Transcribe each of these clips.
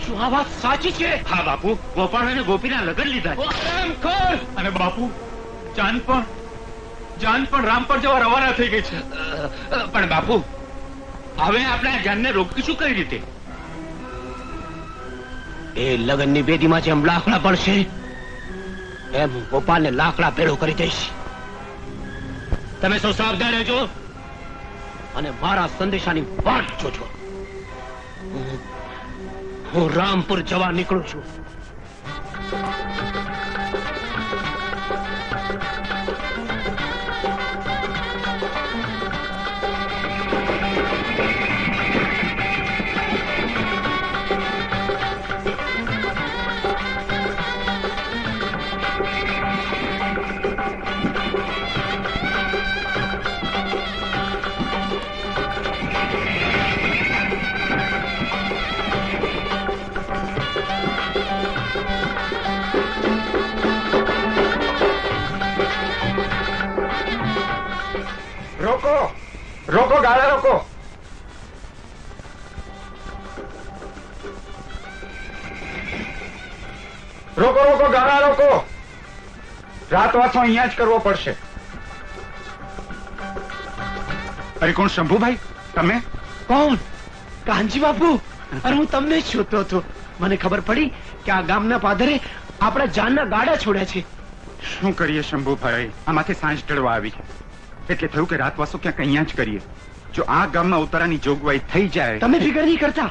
શું આ વાત સાચી છે? હા બાપુ, ગોપાલ અને ગોપીના લગ્ન લીધા છે. એમ કર. અને બાપુ જાન પણ રામ પર જવા રવાના થઈ ગઈ છે. પણ બાપુ, હવે આપણે આ જાનને રોકીશું કઈ રીતે? એ લગ્નની બેદીમાં જેમ લાકડા પડશે એમ ગોપાલને લાકડા ભેળો કરી દઈશ. તમે સૌ સાવધાન રહેજો અને મારા સંદેશાની વાટ જોજો. હું રામપુર જવા નીકળું છું. રોકો ગાડા રોકો. રોકો ગાડા રોકો. રાતવાસો અહીંયા જ કરવો પડશે. અરે કોણ શંભુભાઈ? તમે કોણ? કાનજી બાપુ. અરે હું તમને જ શોધતો હતો. મને ખબર પડી કે આ ગામના પાદરે આપણા જાનના ગાડા છોડ્યા છે. શું કરીએ શંભુભાઈ? આમાંથી સાંજ ઢળવા આવી એટલે થયું કે રાતવાસો ક્યાંક અહીંયા જ કરીએ. જો આ ગામમાં ઉતારાની જોગવાઈ થઈ જાય. તમે ફિકર નહીં કરતા.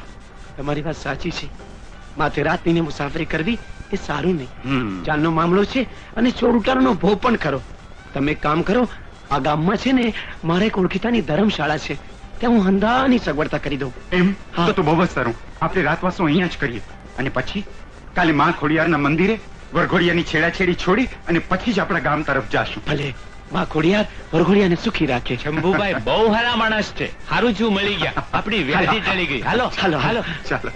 તમારી વાત સાચી છે. માથે રાતની મુસાફરી કરવી એ સારું નહીં. જાનનો મામલો છે અને ચોર ઉતારાનો ભોગ પણ ખરો. તમે એક કામ કરો, આ ગામમાં છે ને મારે એક ઓળખીતાની ધર્મશાળા છે, ત્યાં હું હંધાની સગવડતા કરી દઉં. એમ તો બહુ જ સારું. આપણે રાતવાસો અહીંયા જ કરીએ અને પછી કાલે માં ખોડિયારના મંદિરે વરઘોડિયાની છેડાછેડી છોડી અને પછી જ આપણા ગામ તરફ જાશું. ભલે. માં ખોડિયાર વરઘોડિયાને સુખી રાખે. શંભુભાઈ બહુ સારા માણસ છે. સારું છું મળી ગયા. આપણી વ્યાધિ ટળી ગઈ. હાલો ચાલો હાલો ચાલો.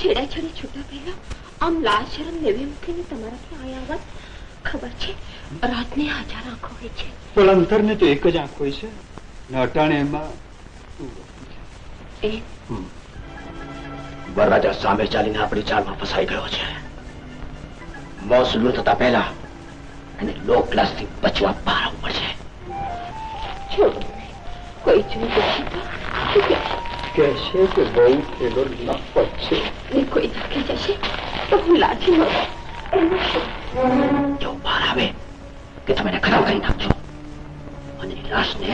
છેડાછેડી છૂટા પહેલા આમ લાજ શરમ લેવી મૂકીને તમારાથી આયા વાત ખબર છે? રાતની 1000 આંખો હોય છે, પણ અંતરને તો એક જ આંખ હોય છે. અટાણે એમાં વરરાજા સામે ચાલીને આપણી ચાલમાં ફસાઈ ગયો છે. મોત સુદૂર થતા પહેલા અને લોકલાસથી બચવા બહાર આવવું પડશે. કોઈ જોઈ કહેશે કે બહુ થયેલો નફત છે. કોઈ જાગી જશે તો હું લાજી મળો. જો બહાર આવે કે તમે એને ખરાબ કરી નાખજો અને લાશને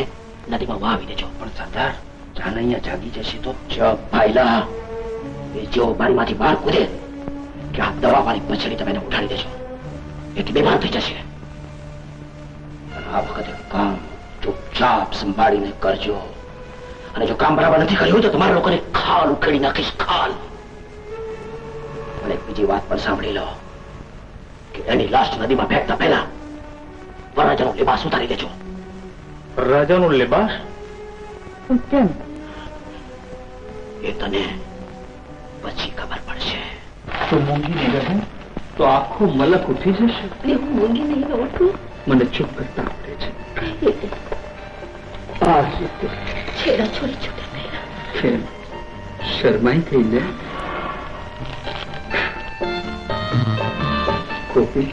નદીમાં વાવી દેજો. પણ સરદાર જાન અહીંયા જાગી જશે તો ભાઈલા એ જેવો બારીમાંથી બહાર કૂદે કે આ દવા વાળી પછડી તમે એને ઉઠાડી દેજો એટલે બેભાન થઈ જશે. અને આ વખતે કામ ચૂપચાપ સંભાળીને કરજો અને જો કામ બરાબર નથી કર્યું તો તમારા લોકોને ખાલ ઉખેડી નાખીશ. ખાલ. અને બીજી વાત પણ સાંભળી લો કે એની લાશ નદીમાં ફેંકતા પહેલા વરરાજાનો લિબાસ ઉતારી દેજો. રાજાનો લિબાસ કેમ? એ તને પછી ખબર પડશે. તો મૂંગી નહીં રહે તો આખો મલક ઉઠી જશે. હું મૂંગી નહીં ઉઠું. મને ચૂપ કરતા આવડે છે. આ રીતે છેડા છોડી છૂટા પહેલા. કેમ શરમાઈ થઈ ને? ગોપી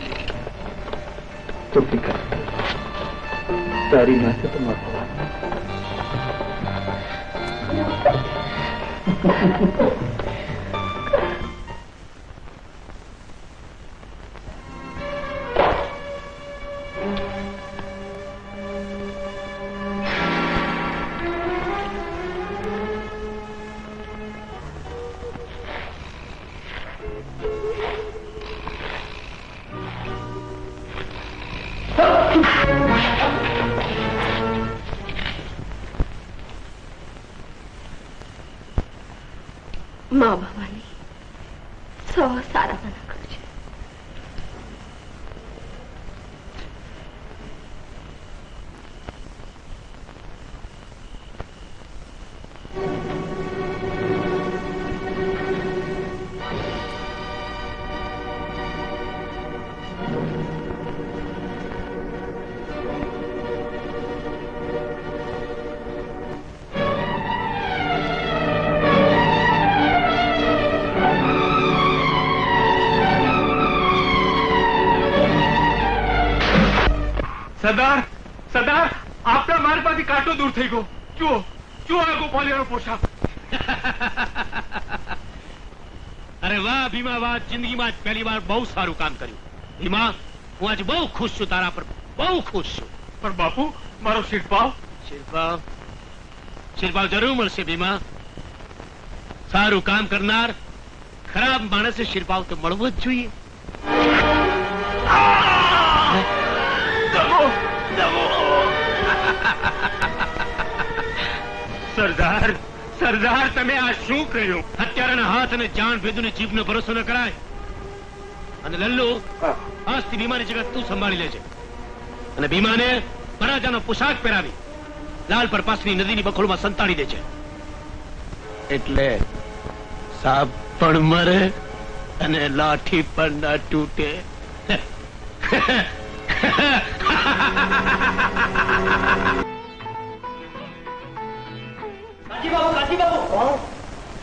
તો ફિકર તારી માથે તો માથું. મા ભવાની 100 સારા મના કરજે. સરદાર સરદાર આપણા મારમાંથી કાંટો દૂર થઈ ગયો. જુઓ જુઓ આ ગોપાલિયાનો પોશાક. અરે વાહ ભીમા વાહ, જિંદગીમાં પહેલી વાર બહુ સારું કામ કર્યું. ભીમા હું આજ બહુ ખુશ છું, તારા પર બહુ ખુશ છું. પણ બાપુ મારો શિરપાવ. શિરપાવ જરૂર મળશે ભીમા. સારું કામ કરનાર ખરાબ માણસે શિરપાવ તો મળવો જ જોઈએ. સરદાર સરદાર તમે આ શું કર્યું? હત્યારાના હાથ અને જાણ ભેદુની જીભનો ભરોસો ન કરાય. અને લલ્લુ આજથી ભીમાની જગત તું સંભાળી લેજે. અને ભીમાને પરાજાનો પોશાક પહેરાવી લાલ પર પાસની નદીની બખોળમાં સંતાડી દેજે. એટલે સાપ પણ મરે અને લાઠી પણ ના તૂટે.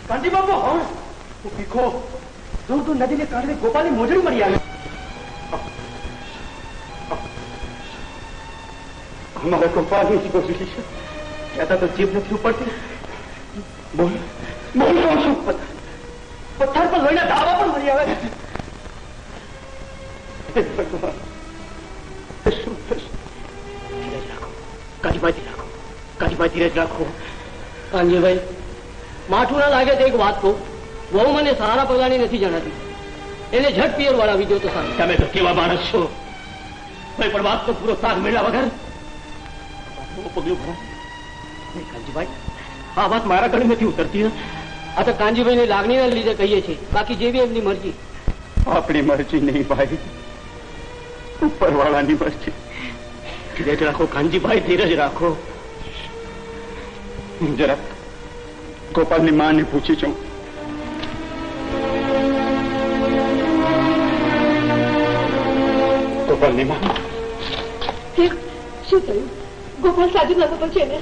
કાંજી બાબુ ભીખો દૂર દૂર નદીને કાંઠે ગોપાલની મોજડી મળી આવી. અમારા ગોપાલની જ મોજડી છે. કહેતા તો જીભ નથી ઉપડતી. બોલ બોલ કહું છું. પથ્થર પર લોહીના ધાવા પણ મળી આવે. શું થશે? ધીરજ રાખો કાંજીભાઈ, રાખો કાંજીભાઈ, ધીરજ રાખો. કાનજીભાઈ માઠું ના લાગે તો એક વાત કહું. બહુ મને સારા પગલાની નથી જણાતી. એને ઝટ પિયર વાળાવી દો તો સારું. તમે તો કેવા માણસ છો, કોઈ પણ વાતનો પૂરો સાર મેળવ્યા વગર પગલું ભરો. નહીં કાંજીભાઈ, આ વાત મારા ગળે નથી ઉતરતી. આ તો કાનજીભાઈની લાગણીના લીધે કહીએ છીએ, બાકી જેવી એમની મરજી. આપણી મરજી નહીં ભાઈ, ઉપરવાળાની મરજી. ધીરજ રાખો કાંજીભાઈ, ધીરજ રાખો. જરા ગોપાલની માને પૂછી છું. ગોપાલની માં શું થયું? ગોપાલ સાજુ નતો છે ને?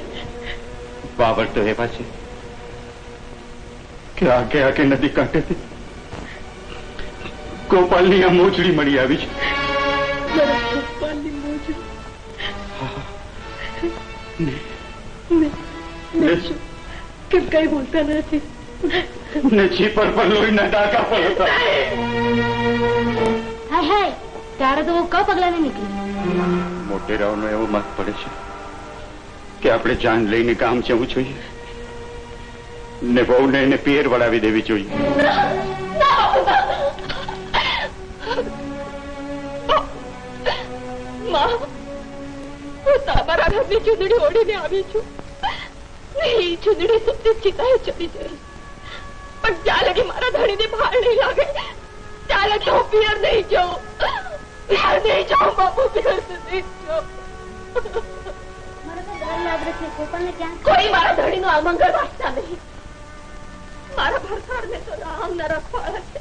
બાવળ તો એવા છે કે આગે આગે નદી કાંઠેથી ગોપાલની આ મોજડી મળી આવી છે. ગોપાલની મોજડી કેમ કઈ બોલતા નથી? ને છીપર પર લોહીના ડાકા પર હતા. હાય હાય, ત્યારે તો હું ક પગલા નહીં નીકળી. મોટેરાઓનો એવો મત પડે છે કે આપણે જાન લઈને ગામ જવું જોઈએ ને વહુને એને પિયર વળાવી દેવી જોઈએ. હું તમારા ઘરની ચૂંદડી ઓઢીને આવી છું. નહીં ચૂંદડી સુધી ચિતાએ ચડી જઈ, પણ જ્યાં લગી મારા ધણીને ભાર નહીં લાગે ત્યાં લગી હું પિયર નહીં જાઉં. પિયર નહીં જાઉં બાપુ, પિયર નહીં જાઉં. કોઈ મારા ધણીનો અમંગળ વાંચતા નહીં. મારા ભરતારને તો રામ ના રખવાળા છે.